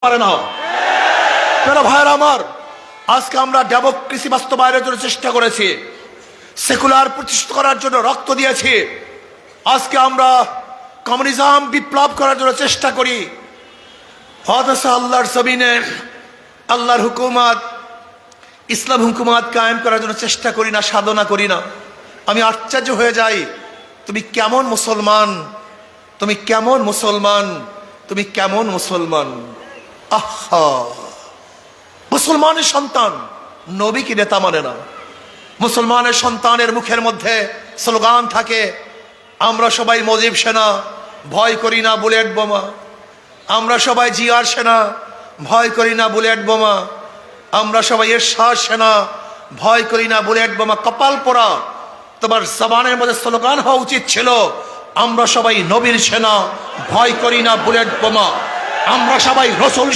পারে না। কেন ভাইয়েরা আমার, আজকে আমরা ডেমোক্রেসি বাস্তবায়নের জন্য চেষ্টা করেছি, সেকুলার প্রতিষ্ঠা করার জন্য রক্ত দিয়েছি। আজকে আমরা কমিউনিজম বিপ্লব করার জন্য চেষ্টা করি, অথচ আল্লাহর জমিনে আল্লাহর হুকুমত, ইসলাম হুকুমত কায়েম করার জন্য চেষ্টা করি না, সাধনা করি না। আমি আশ্চর্য হয়ে যাই, তুমি কেমন মুসলমান, তুমি কেমন মুসলমান, তুমি কেমন মুসলমান। আহা, মুসলমানের সন্তান নবীকে নেতা মানে না। মুসলমানের সন্তানের মুখের মধ্যে স্লোগান থাকে, আমরা সবাই মুজিব সেনা, ভয় করি না বুলেট বোমা। আমরা সবাই জিয়ার সেনা, ভয় করি না বুলেট বোমা। আমরা সবাই এরশাদ সেনা, ভয় করি না বুলেট বোমা। কপাল পোড়া, তোমার জবানের মধ্যে স্লোগান হওয়া উচিত ছিল, আমরা সবাই নবীর সেনা, ভয় করি না বুলেট বোমা। আমরা সবাই রসুল